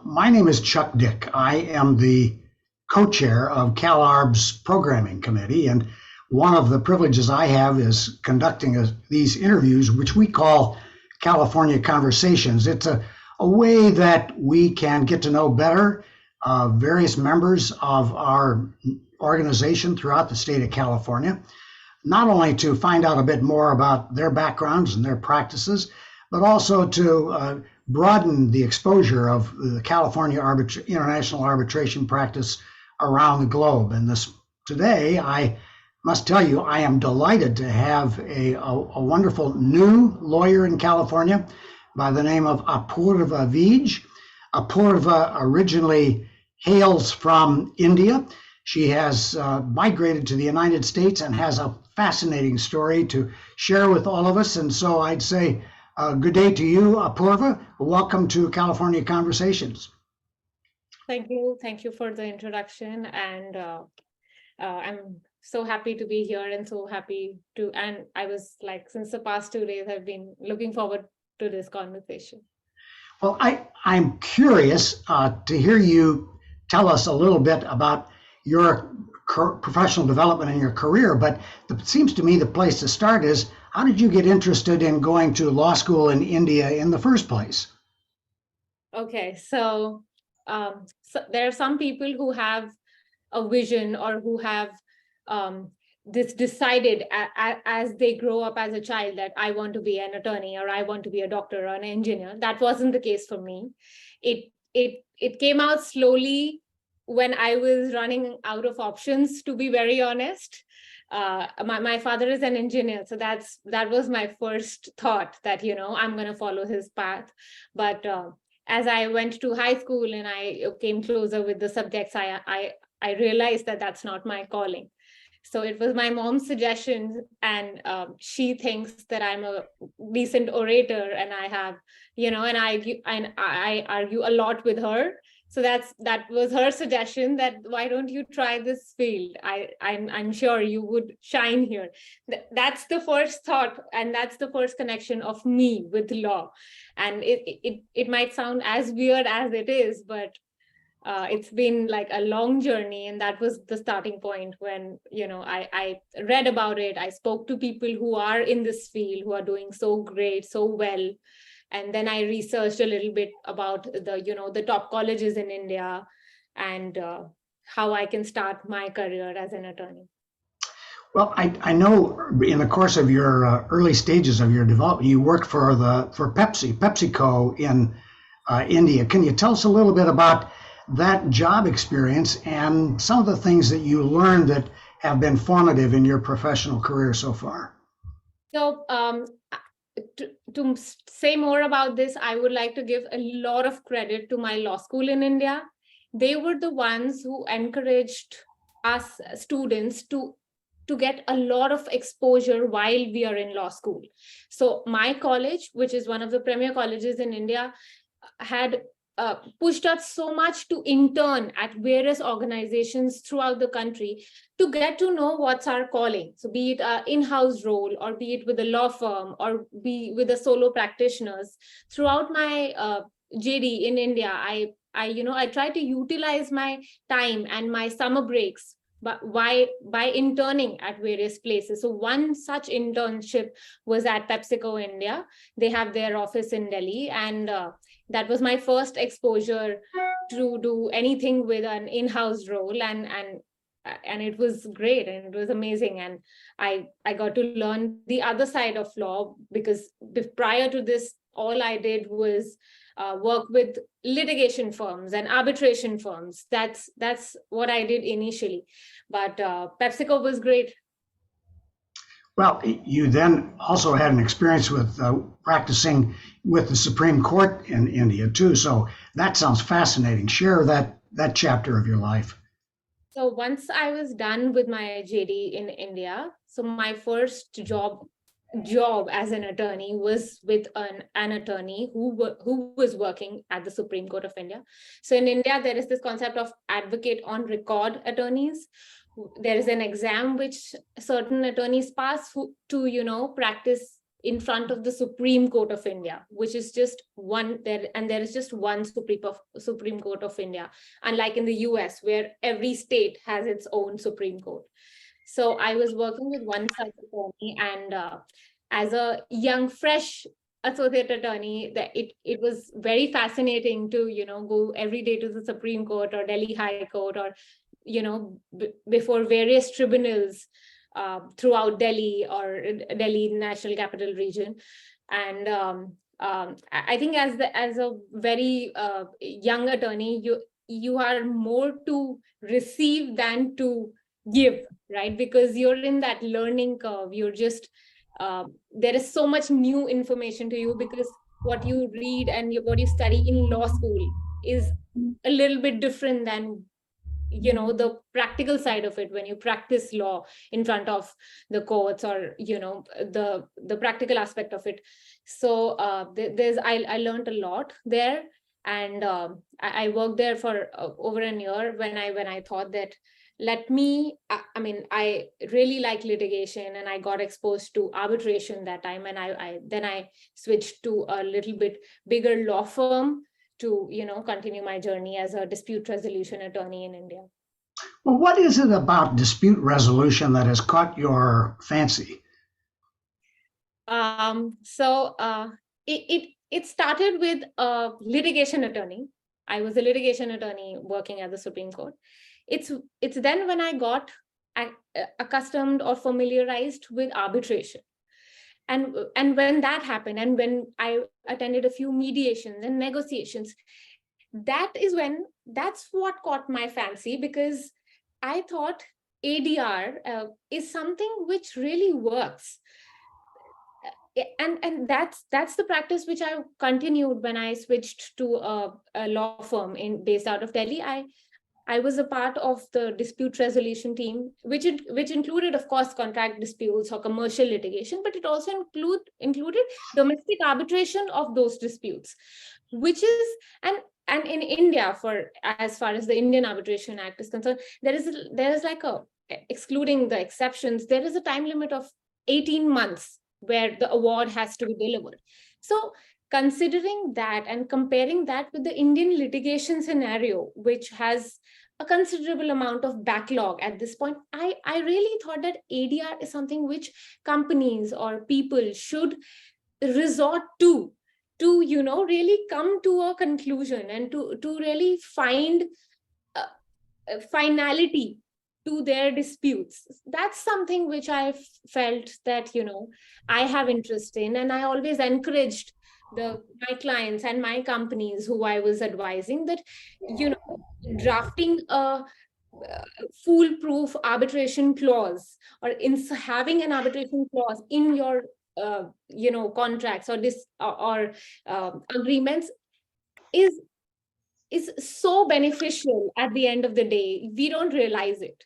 My name is Chuck Dick. I am the co-chair of CalArb's programming committee, and one of the privileges I have is conducting these interviews, which we call California Conversations. It's a way that we can get to know better various members of our organization throughout the state of California, not only to find out a bit more about their backgrounds and their practices, but also to broaden the exposure of the California international arbitration practice around the globe. And today, I must tell you, I am delighted to have a wonderful new lawyer in California by the name of Apoorva Vijh. Apoorva originally hails from India. She has migrated to the United States and has a fascinating story to share with all of us. And so I'd say, good day to you, Apoorva. Welcome to California Conversations. Thank you. Thank you for the introduction. And I'm so happy to be here and so happy to, and I was like, since the past 2 days, I've been looking forward to this conversation. Well, I'm curious to hear you tell us a little bit about your professional development in your career, but it seems to me the place to start is, how did you get interested in going to law school in India in the first place? Okay, so there are some people who have a vision or who have this decided as they grow up as a child that I want to be an attorney or I want to be a doctor or an engineer. That wasn't the case for me. It came out slowly when I was running out of options, to be very honest. My father is an engineer, so that was my first thought that, I'm going to follow his path. But as I went to high school and I came closer with the subjects, I realized that that's not my calling. So it was my mom's suggestion, and she thinks that I'm a decent orator, and I have, and I argue a lot with her. So that was her suggestion, that why don't you try this field? I'm sure you would shine here. That's the first thought, and that's the first connection of me with law. And it might sound as weird as it is, but it's been like a long journey, and that was the starting point when I read about it. I spoke to people who are in this field, who are doing so great, so well. And then I researched a little bit about the top colleges in India and how I can start my career as an attorney. Well, I know in the course of your early stages of your development, you worked for Pepsico in India. Can you tell us a little bit about that job experience and some of the things that you learned that have been formative in your professional career so far? So to say more about this, I would like to give a lot of credit to my law school in India. They were the ones who encouraged us students to get a lot of exposure while we are in law school. So my college, which is one of the premier colleges in India, had pushed us so much to intern at various organizations throughout the country to get to know what's our calling. So be it an in-house role, or be it with a law firm, or be with the solo practitioners. Throughout my JD in India, I try to utilize my time and my summer breaks but by interning at various places. So one such internship was at Pepsico India. They have their office in Delhi, and that was my first exposure to do anything with an in-house role, and it was great, and it was amazing. And I got to learn the other side of law, because prior to this, all I did was work with litigation firms and arbitration firms. That's what I did initially. But Pepsico was great. Well, you then also had an experience with practicing with the Supreme Court in India too. So that sounds fascinating. Share that chapter of your life. So once I was done with my JD in India, so my first job as an attorney was with an attorney who was working at the Supreme Court of India. So in India, there is this concept of advocate on record attorneys. There is an exam which certain attorneys pass to practice in front of the Supreme Court of India, which is just one there, and there is just one Supreme Court of India, unlike in the US, where every state has its own Supreme Court. So I was working with one such attorney, and as a young, fresh associate attorney, that it was very fascinating to go every day to the Supreme Court or Delhi High Court, or before various tribunals throughout Delhi or Delhi National Capital Region. And I think as a very young attorney, you are more to receive than to give, right? Because you're in that learning curve. You're just there is so much new information to you, because what you read and what you study in law school is a little bit different than the practical side of it when you practice law in front of the courts, or the practical aspect of it. So I learned a lot there, and I worked there for over a year when I thought that I really like litigation, and I got exposed to arbitration that time, and I switched to a little bit bigger law firm to continue my journey as a dispute resolution attorney in India. Well, what is it about dispute resolution that has caught your fancy? It started with a litigation attorney. I was a litigation attorney working at the Supreme Court. It's then when I got accustomed or familiarized with arbitration. And when that happened, and when I attended a few mediations and negotiations, that's what caught my fancy, because I thought ADR is something which really works. And that's the practice which I continued when I switched to a law firm based out of Delhi. I was a part of the dispute resolution team, which included, of course, contract disputes or commercial litigation, but it also included domestic arbitration of those disputes, which is and in India, as far as the Indian Arbitration Act is concerned, there is like excluding the exceptions, there is a time limit of 18 months where the award has to be delivered. So considering that and comparing that with the Indian litigation scenario, which has a considerable amount of backlog at this point, I really thought that ADR is something which companies or people should resort to really come to a conclusion, and to really find finality to their disputes. That's something which I felt that I have interest in, and I always encouraged my clients and my companies who I was advising that drafting a foolproof arbitration clause, or having an arbitration clause in your contracts or agreements is so beneficial. At the end of the day, we don't realize it.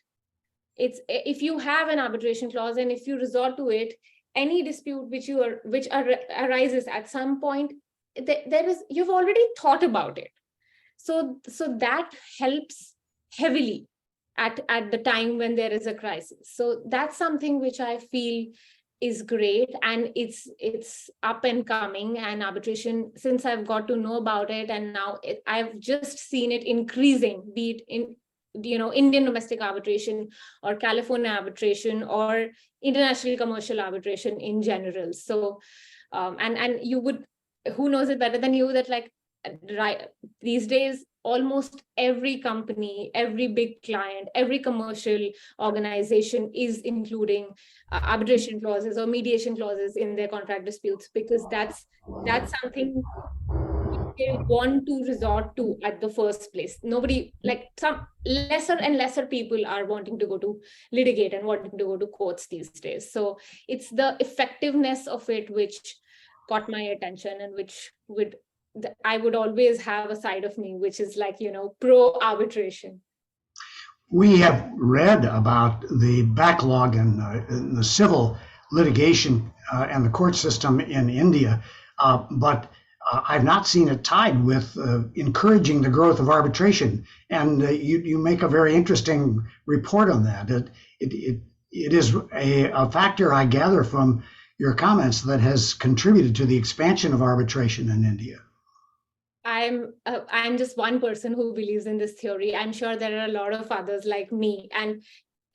If you have an arbitration clause, and if you resort to it, any dispute which arises at some point, you've already thought about it. So that helps heavily at the time when there is a crisis. So that's something which I feel is great, and it's up and coming. And arbitration, since I've got to know about it, and now I've just seen it increasing, be it in Indian domestic arbitration or California arbitration or international commercial arbitration in general. So and you would, who knows it better than you, that these days almost every company, every big client, every commercial organization is including arbitration clauses or mediation clauses in their contract disputes, because that's something they want to resort to at the first place. Nobody, some lesser and lesser people are wanting to go to litigate and wanting to go to courts these days. So it's the effectiveness of it which caught my attention, and which I would always have a side of me which is pro arbitration. We have read about the backlog in the civil litigation and the court system in India, but I've not seen it tied with encouraging the growth of arbitration. And you make a very interesting report on that. It is a factor, I gather, from your comments that has contributed to the expansion of arbitration in India? I'm just one person who believes in this theory. I'm sure there are a lot of others like me. And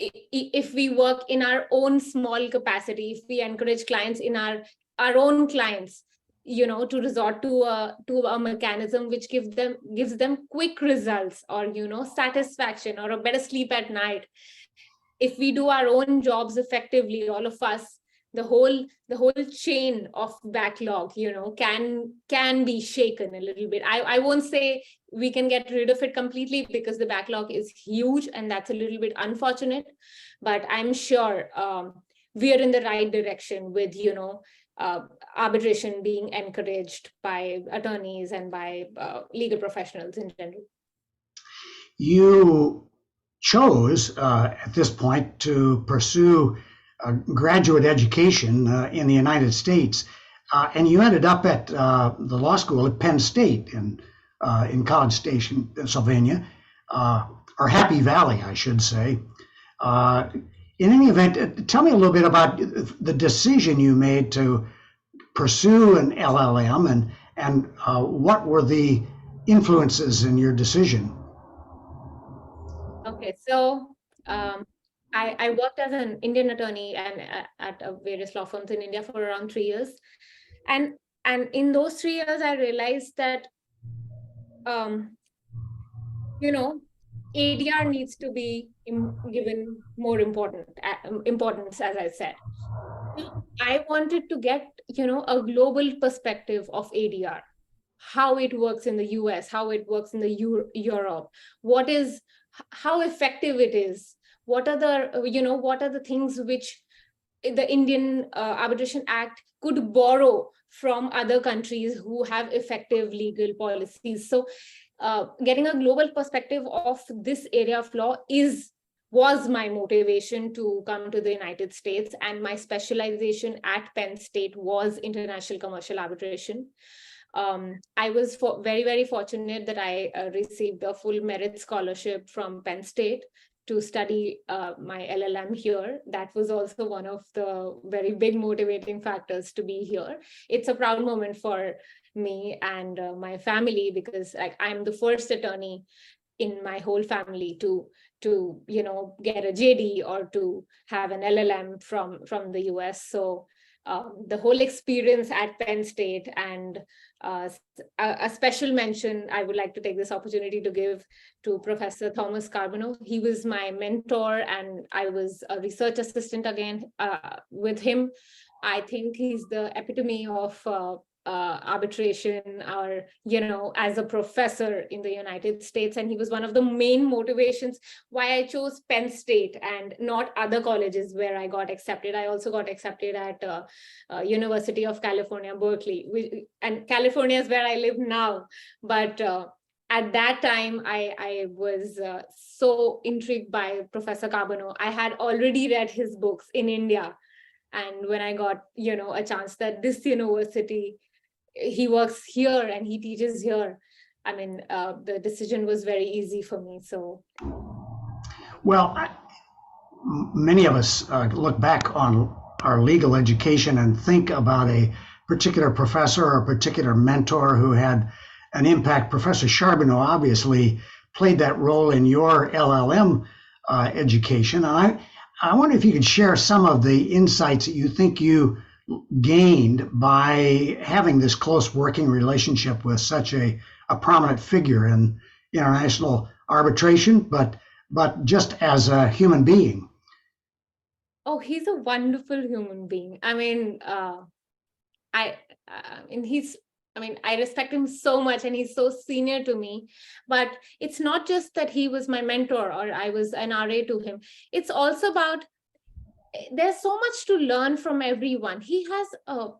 if we work in our own small capacity, if we encourage clients in our own clients, to resort to a mechanism which gives them quick results, or satisfaction, or a better sleep at night. If we do our own jobs effectively, all of us, the whole chain of backlog, can be shaken a little bit. I won't say we can get rid of it completely, because the backlog is huge and that's a little bit unfortunate, but I'm sure we are in the right direction with arbitration being encouraged by attorneys and by legal professionals in general. You chose at this point to pursue graduate education in the United States, and you ended up at the law school at Penn State in College Station, Pennsylvania, or Happy Valley, I should say. In any event, tell me a little bit about the decision you made to pursue an LLM, and what were the influences in your decision? Okay, so I worked as an Indian attorney and at various law firms in India for around 3 years, and in those 3 years I realized that ADR needs to be given more importance, as I said. I wanted to get a global perspective of ADR, how it works in the US, how it works in the Europe, how effective it is, what are the things which the Indian Arbitration Act could borrow from other countries who have effective legal policies. So getting a global perspective of this area of law was my motivation to come to the United States, and my specialization at Penn State was international commercial arbitration. I was very, very fortunate that I received a full merit scholarship from Penn State to study my LLM here. That was also one of the very big motivating factors to be here. It's a proud moment for me and my family, because I'm the first attorney in my whole family to get a JD or to have an LLM from the US. So the whole experience at Penn State, and a special mention I would like to take this opportunity to give to Professor Thomas Carbonneau. He was my mentor, and I was a research assistant again with him. I think he's the epitome of arbitration, or as a professor in the United States, and he was one of the main motivations why I chose Penn State and not other colleges where I got accepted. I also got accepted at University of California, Berkeley, and California is where I live now. But at that time, I was so intrigued by Professor Carbonneau. I had already read his books in India, and when I got a chance that this university, he works here and he teaches here, I mean, the decision was very easy for me. So, well, many of us look back on our legal education and think about a particular professor or a particular mentor who had an impact. Professor Charbonneau obviously played that role in your LLM education. And I wonder if you could share some of the insights that you think you gained by having this close working relationship with such a prominent figure in international arbitration, but just as a human being. Oh, he's a wonderful human being. I mean, I respect him so much, and he's so senior to me. But it's not just that he was my mentor or I was an RA to him. It's also about, there's so much to learn from everyone. He has a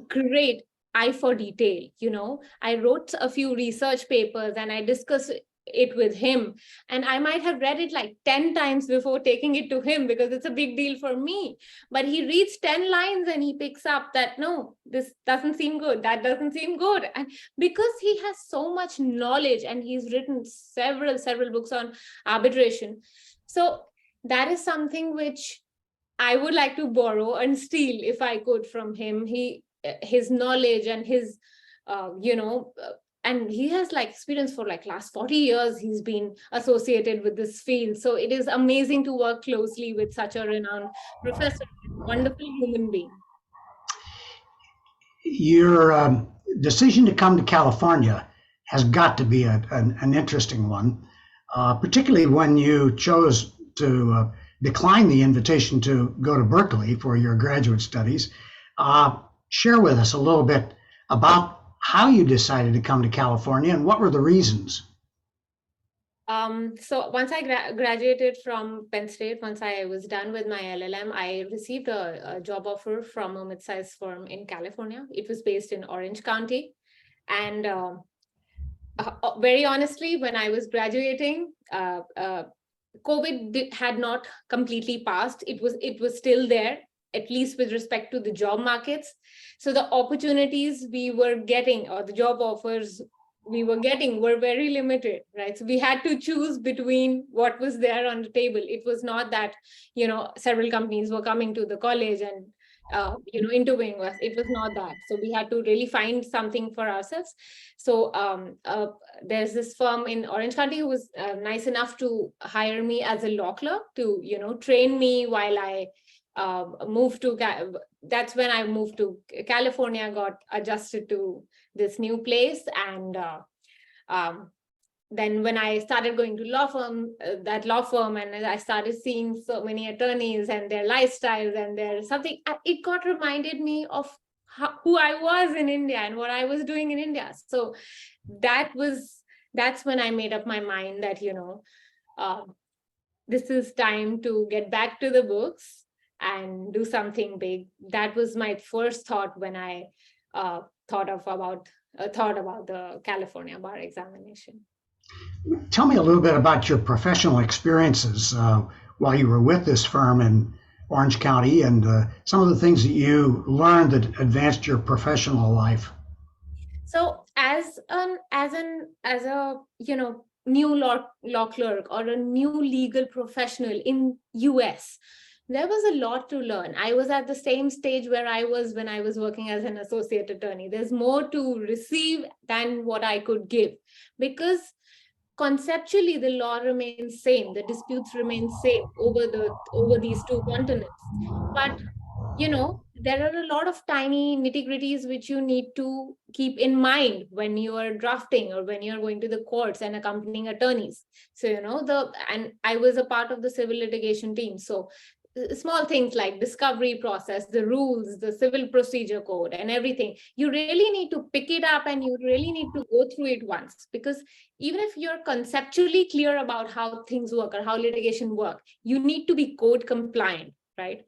great eye for detail. I wrote a few research papers and I discussed it with him, and I might have read it like 10 times before taking it to him, because it's a big deal for me. But he reads 10 lines and he picks up that, no, this doesn't seem good, that doesn't seem good. And because he has so much knowledge, and he's written several books on arbitration, so that is something which I would like to borrow and steal if I could from him. His knowledge and his, and he has like experience for like last 40 years. He's been associated with this field. So it is amazing to work closely with such a renowned professor, wonderful human being. Your decision to come to California has got to be an interesting one, particularly when you chose to decline the invitation to go to Berkeley for your graduate studies. Share with us a little bit about how you decided to come to California and what were the reasons. So once I graduated from Penn State, once I was done with my LLM, I received a job offer from a mid-sized firm in California. It was based in Orange County. And very honestly, when I was graduating, COVID had not completely passed. It was still there, at least with respect to the job markets. So the opportunities we were getting, or the job offers we were getting, were very limited, right? So we had to choose between what was there on the table. It was not that, several companies were coming to the college and interviewing us. It was not that. So we had to really find something for ourselves. So there's this firm in Orange County who was nice enough to hire me as a law clerk to, train me while I moved to, that's when I moved to California, got adjusted to this new place. And then when I started going to that law firm, and I started seeing so many attorneys and their lifestyles and it got reminded me of who I was in India and what I was doing in India. So that's when I made up my mind that, this is time to get back to the books and do something big. That was my first thought when I thought about the California bar examination. Tell me a little bit about your professional experiences while you were with this firm in Orange County, and some of the things that you learned that advanced your professional life. So as a new law clerk or a new legal professional in US, there was a lot to learn. I was at the same stage where I was when I was working as an associate attorney. There's more to receive than what I could give, because conceptually the law remains same, the disputes remain same over these two continents. But there are a lot of tiny nitty-gritties which you need to keep in mind when you are drafting or when you're going to the courts and accompanying attorneys. So and I was a part of the civil litigation team. So small things like discovery process, the rules, the civil procedure code, and everything, you really need to pick it up and you really need to go through it once, because even if you're conceptually clear about how things work or how litigation work, you need to be code compliant, right?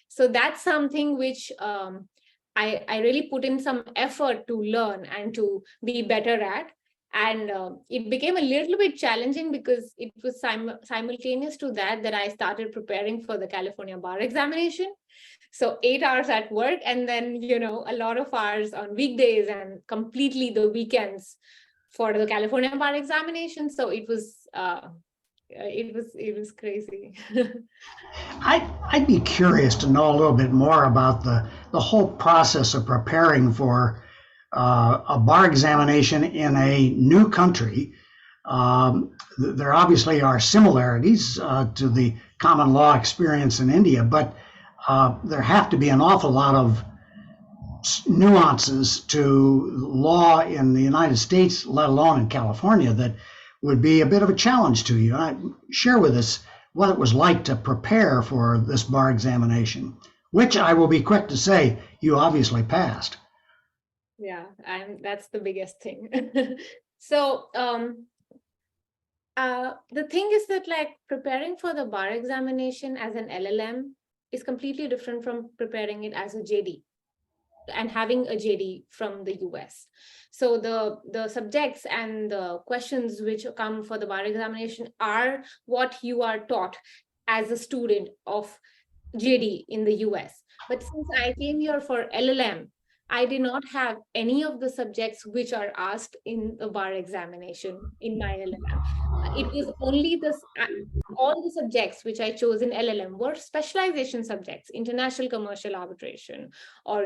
So that's something which I really put in some effort to learn and to be better at. And it became a little bit challenging because it was simultaneous to that I started preparing for the California bar examination. So 8 hours at work, and then, a lot of hours on weekdays and completely the weekends for the California bar examination. So it was crazy. I'd be curious to know a little bit more about the whole process of preparing for a bar examination in a new country. There obviously are similarities to the common law experience in India, but there have to be an awful lot of nuances to law in the United States, let alone in California, that would be a bit of a challenge to you. Share with us what it was like to prepare for this bar examination, which I will be quick to say you obviously passed. Yeah, that's the biggest thing. So the thing is that, like, preparing for the bar examination as an LLM is completely different from preparing it as a JD and having a JD from the US. So the subjects and the questions which come for the bar examination are what you are taught as a student of JD in the US. But since I came here for LLM, I did not have any of the subjects which are asked in the bar examination in my LLM. It was only this, all the subjects which I chose in LLM were specialization subjects, international commercial arbitration, or,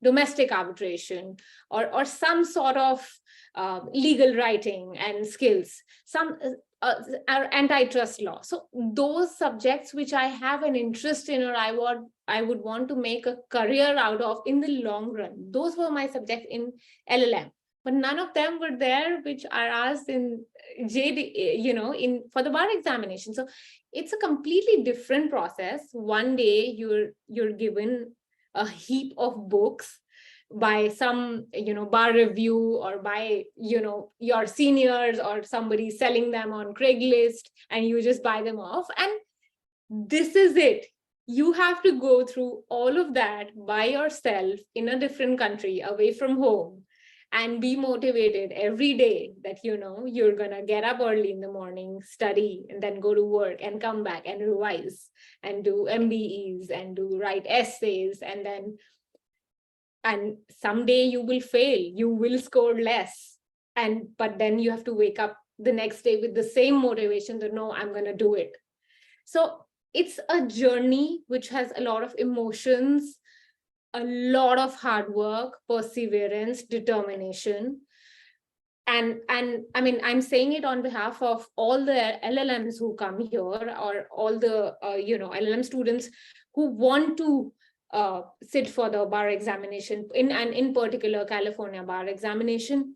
domestic arbitration, or some sort of legal writing and skills, some antitrust law. So those subjects which I have an interest in, or I would want to make a career out of in the long run, those were my subjects in LLM. But none of them were there which are asked in JD, for the bar examination. So it's a completely different process. One day you're given a heap of books by some bar review, or by your seniors, or somebody selling them on Craigslist, and you just buy them off, and this is it. You have to go through all of that by yourself in a different country, away from home, and be motivated every day that you're gonna get up early in the morning, study, and then go to work, and come back and revise, and do MBEs, and write essays, and someday you will fail, you will score less, but then you have to wake up the next day with the same motivation that, no, I'm going to do it. So it's a journey which has a lot of emotions, a lot of hard work, perseverance, determination. And I mean, I'm saying it on behalf of all the LLMs who come here, or all the LLM students who want to sit for the bar examination, in particular California bar examination.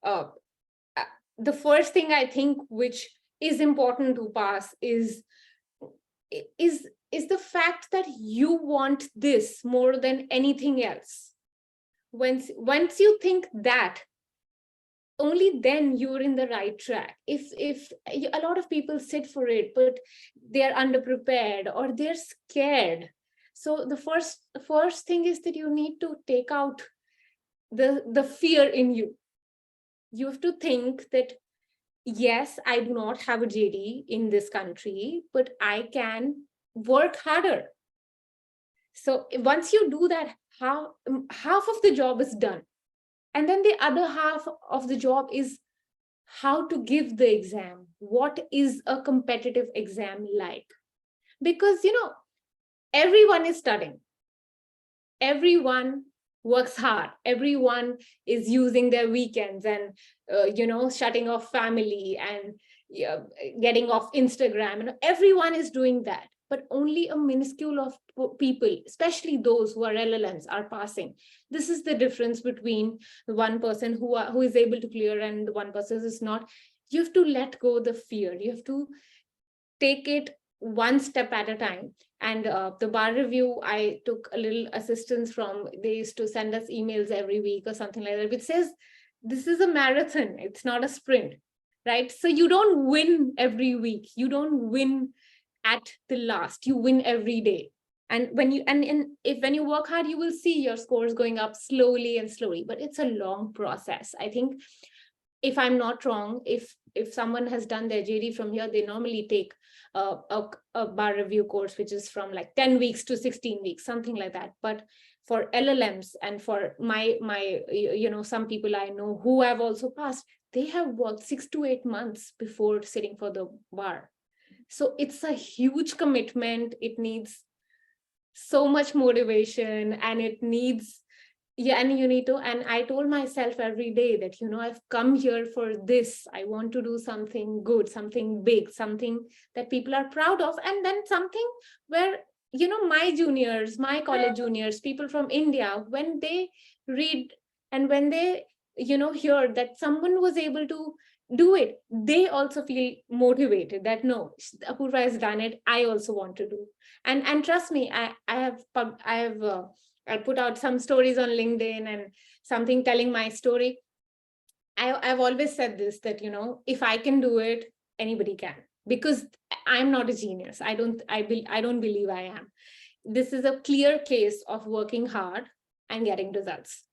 The first thing I think which is important to pass is the fact that you want this more than anything else. Once you think that, only then you're in the right track. If a lot of people sit for it, but they're underprepared, or they're scared. So the first thing is that you need to take out the fear in you. You have to think that, yes, I do not have a JD in this country, but I can work harder. So once you do that, half of the job is done. And then the other half of the job is how to give the exam. What is a competitive exam like? Because, everyone is studying. Everyone works hard. Everyone is using their weekends and, shutting off family and getting off Instagram. And everyone is doing that. But only a minuscule of people, especially those who are LLMs, are passing. This is the difference between the one person who is able to clear and the one person who is not. You have to let go the fear. You have to take it one step at a time. And the bar review, I took a little assistance from, they used to send us emails every week or something like that, which says, this is a marathon, it's not a sprint, right? So you don't win every week. You don't win at the last, you win every day. And when you work hard, you will see your scores going up slowly and slowly, but it's a long process. I think, if I'm not wrong, if someone has done their JD from here, they normally take a bar review course, which is from like 10 weeks to 16 weeks, something like that. But for LLMs and for my some people I know who have also passed, they have worked 6 to 8 months before sitting for the bar. So it's a huge commitment. It needs so much motivation, and it needs, and you need to, and I told myself every day that, I've come here for this. I want to do something good, something big, something that people are proud of. And then something where, my juniors, my college juniors, people from India, when they read and when they, hear that someone was able to do it, they also feel motivated that, no, Apoorva has done it, I also want to do. And trust me, I put out some stories on LinkedIn and something telling my story. I've always said this, that, if I can do it, anybody can, because I'm not a genius. I don't believe I am. This is a clear case of working hard and getting results.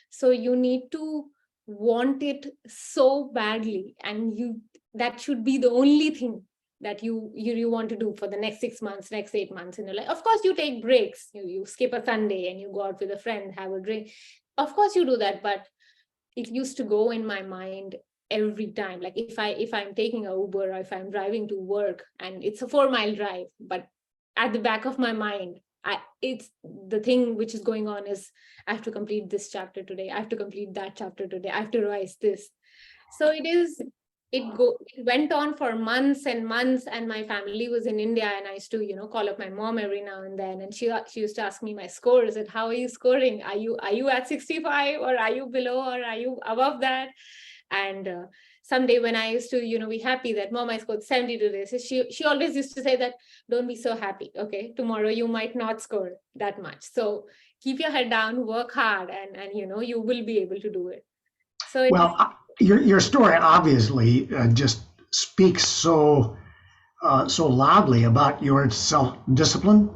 So you need to want it so badly, and that should be the only thing that you want to do for the next 6 months, next 8 months in your life. Of course, you take breaks. You skip a Sunday and you go out with a friend, have a drink. of course you do that, but it used to go in my mind every time. Like if I'm taking a Uber or if I'm driving to work and it's a 4-mile drive, but at the back of my mind, it's the thing which is going on is I have to complete this chapter today. I have to complete that chapter today. I have to revise this. So it went on for months and months, and my family was in India, and I used to, call up my mom every now and then, and she used to ask me my scores and how are you scoring? Are you at 65 or are you below or are you above that? And someday when I used to, be happy that mom, I scored 70 today, so she always used to say that don't be so happy. Okay, tomorrow you might not score that much. So keep your head down, work hard, and you will be able to do it. So your story obviously just speaks so loudly about your self-discipline,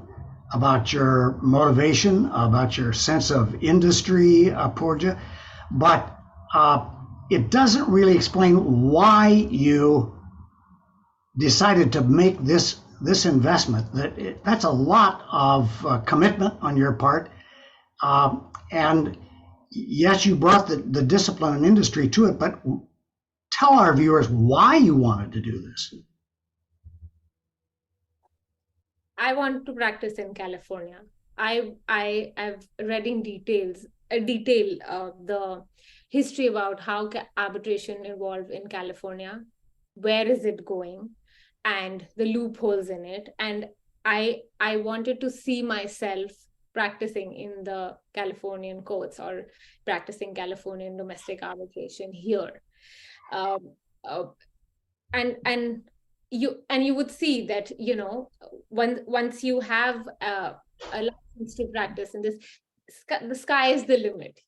about your motivation, about your sense of industry, Apoorva, but it doesn't really explain why you decided to make this investment. That's a lot of commitment on your part, and yes, you brought the discipline and industry to it, but tell our viewers why you wanted to do this. I want to practice in California. I have read in detail the history about how arbitration evolved in California, where is it going, and the loopholes in it. And I wanted to see myself practicing in the Californian courts or practicing Californian domestic arbitration here. And you would see that, once you have a license to practice in this, the sky is the limit.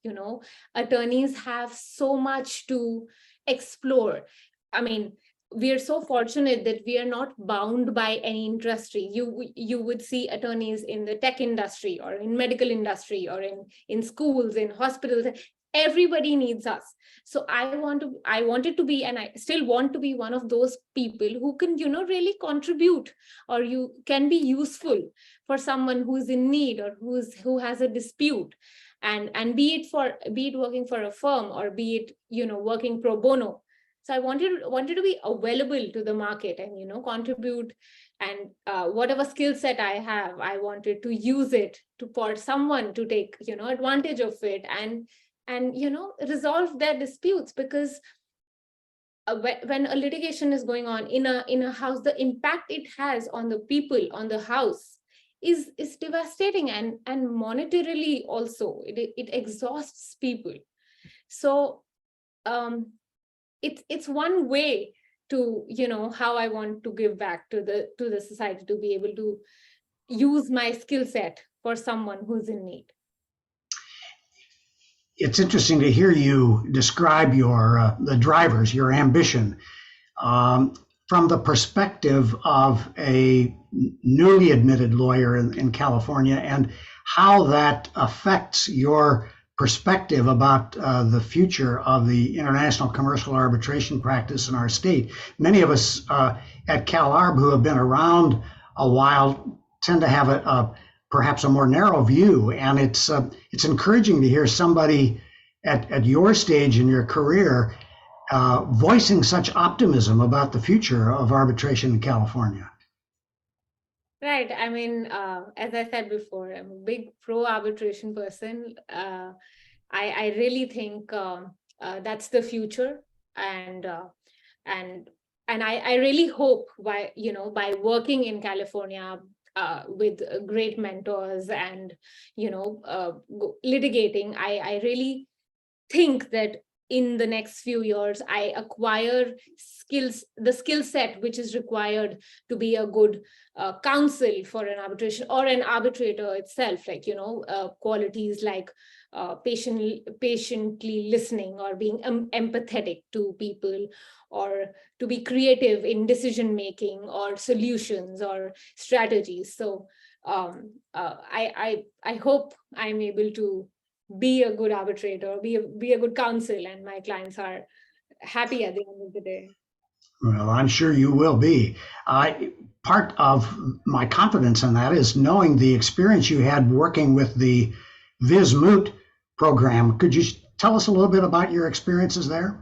Attorneys have so much to explore. I mean, we are so fortunate that we are not bound by any industry. You would see attorneys in the tech industry or in medical industry or in schools, in hospitals. Everybody needs us. So I wanted to be, and I still want to be, one of those people who can, really contribute, or you can be useful for someone who's in need or who has a dispute, and be it working for a firm or be it, working pro bono. So I wanted to be available to the market and, contribute, and whatever skill set I have, I wanted to use it for someone to take, advantage of it and resolve their disputes. Because when a litigation is going on in a house, the impact it has on the people, on the house, is devastating, and monetarily also it exhausts people. So it's one way to, how I want to give back to the society, to be able to use my skill set for someone who's in need. It's interesting to hear you describe the drivers, your ambition, from the perspective of a newly admitted lawyer in California, and how that affects your perspective about the future of the international commercial arbitration practice in our state. Many of us at CalArb who have been around a while tend to have perhaps a more narrow view, and it's encouraging to hear somebody at your stage in your career voicing such optimism about the future of arbitration in California. Right. I mean, as I said before, I'm a big pro-arbitration person. I really think that's the future, and I really hope by working in California with great mentors and litigating, I really think that in the next few years I acquire the skill set which is required to be a good counsel for an arbitration or an arbitrator itself, like qualities like patiently listening, or being empathetic to people, or to be creative in decision making or solutions or strategies. So I hope I'm able to be a good arbitrator, be a good counsel, and my clients are happy at the end of the day. Well, I'm sure you will be. Part of my confidence in that is knowing the experience you had working with the Vizh Moot program. Could you tell us a little bit about your experiences there?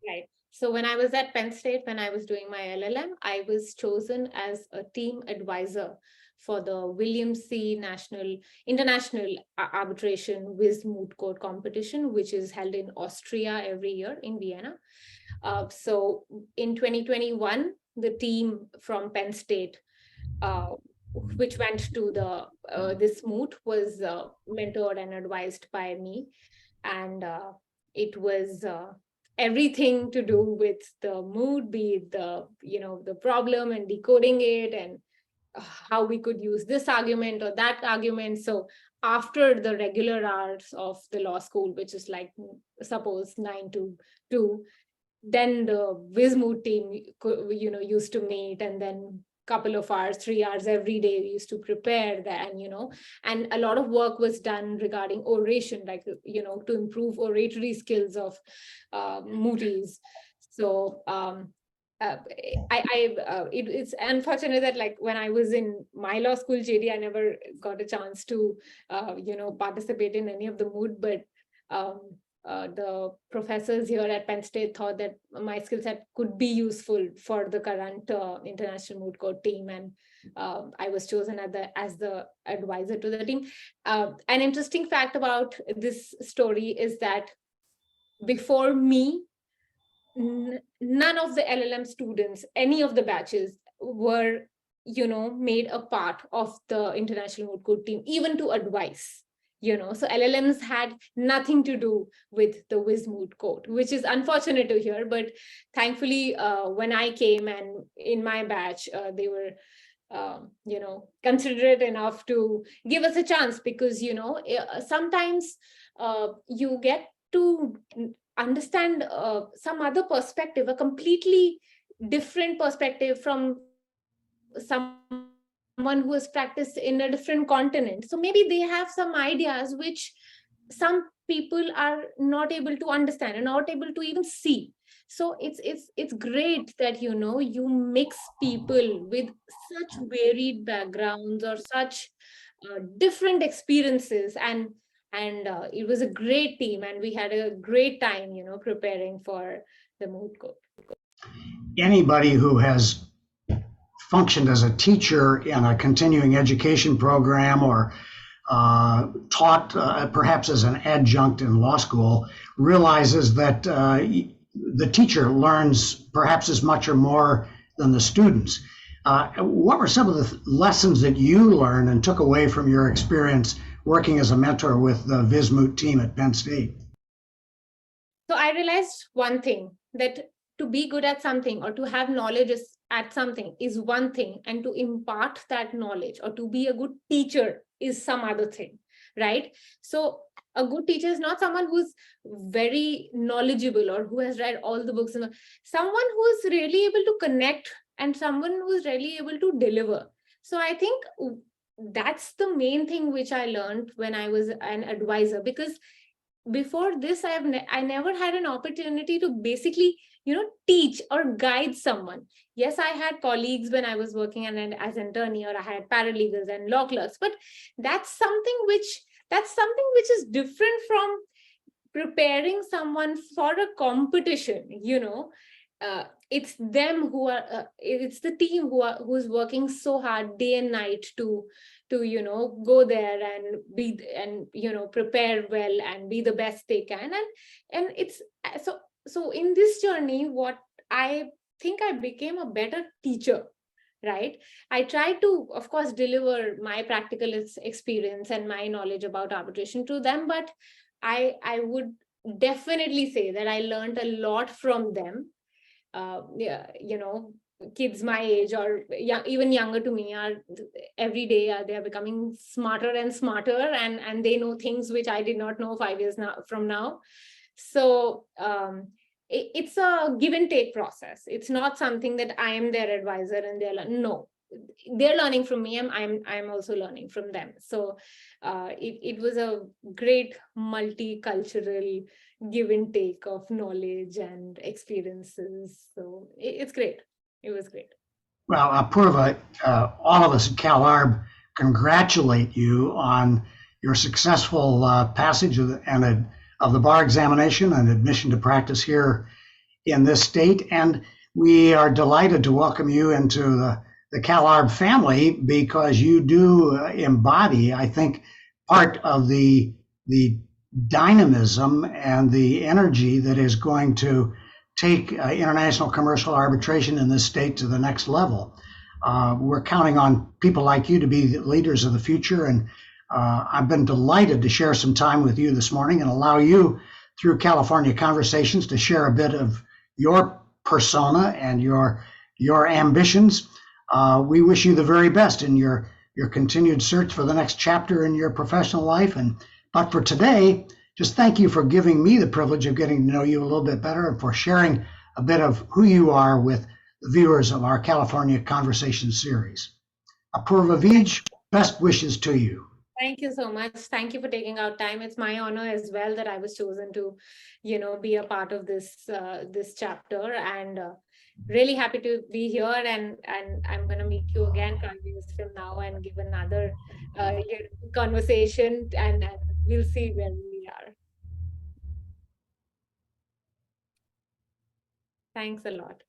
Right. So when I was at Penn State, when I was doing my LLM, I was chosen as a team advisor for the William C. International Arbitration Viz Moot Court competition, which is held in Austria every year in Vienna. So in 2021, the team from Penn State, which went to this moot, was mentored and advised by me, and it was everything to do with the mood, be it the problem and decoding it, and how we could use this argument or that argument. So after the regular hours of the law school, which is like suppose 9 to 2, then the Wismoot team used to meet, and then couple of hours, 3 hours every day, we used to prepare that, and a lot of work was done regarding oration, like, to improve oratory skills of mooties. So it's unfortunate that, like, when I was in my law school, JD, I never got a chance to, participate in any of the moot, but the professors here at Penn State thought that my skill set could be useful for the current international moot court team, and I was chosen as the advisor to the team. An interesting fact about this story is that before me, none of the LLM students, any of the batches, were made a part of the international moot court team, even to advise. So LLMs had nothing to do with the Wismoot court, which is unfortunate to hear. But thankfully, when I came and in my batch, they were, considerate enough to give us a chance, because, sometimes you get to understand some other perspective, a completely different perspective from someone who has practiced in a different continent. So maybe they have some ideas which some people are not able to understand and not able to even see. So it's great that you mix people with such varied backgrounds or such different experiences, and it was a great team, and we had a great time preparing for the moot court. Anybody who has functioned as a teacher in a continuing education program or taught perhaps as an adjunct in law school realizes that the teacher learns perhaps as much or more than the students. What were some of the lessons that you learned and took away from your experience working as a mentor with the Wismoot team at Penn State? So I realized one thing, that to be good at something or to have knowledge at something is one thing, and to impart that knowledge or to be a good teacher is some other thing, right? So a good teacher is not someone who's very knowledgeable or who has read all the books, someone who is really able to connect and someone who is really able to deliver. So I think that's the main thing which I learned when I was an advisor, because before this, I never had an opportunity to basically, teach or guide someone. Yes, I had colleagues when I was working as an attorney, or I had paralegals and law clerks, but that's something which is different from preparing someone for a competition. It's them who are, it's the team who's working so hard day and night to go there and prepare well and be the best they can, and it's so in this journey, what I think, I became a better teacher, right? I tried to, of course, deliver my practical experience and my knowledge about arbitration to them, but I would definitely say that I learned a lot from them. Kids my age or even younger to me are every day they are becoming smarter and smarter, and they know things which I did not know 5 years from now. So it's a give and take process. It's not something that I am their advisor and they're learning from me. I'm also learning from them. So it was a great multicultural give and take of knowledge and experiences. So it's great. It was great. Well, Apoorva, all of us at CalArb congratulate you on your successful passage of the bar examination and admission to practice here in this state. And we are delighted to welcome you into the CalArb family, because you do embody, I think, part of the dynamism and the energy that is going to take international commercial arbitration in this state to the next level. We're counting on people like you to be the leaders of the future, and I've been delighted to share some time with you this morning and allow you, through California Conversations, to share a bit of your persona and your ambitions. We wish you the very best in your continued search for the next chapter in your professional life. But for today, just thank you for giving me the privilege of getting to know you a little bit better, and for sharing a bit of who you are with the viewers of our California Conversation series. Apoorva Vijh, best wishes to you. Thank you so much. Thank you for taking out time. It's my honor as well that I was chosen to, be a part of this chapter, and really happy to be here. And I'm going to meet you again 5 years from now and give another conversation, and we'll see where we are. Thanks a lot.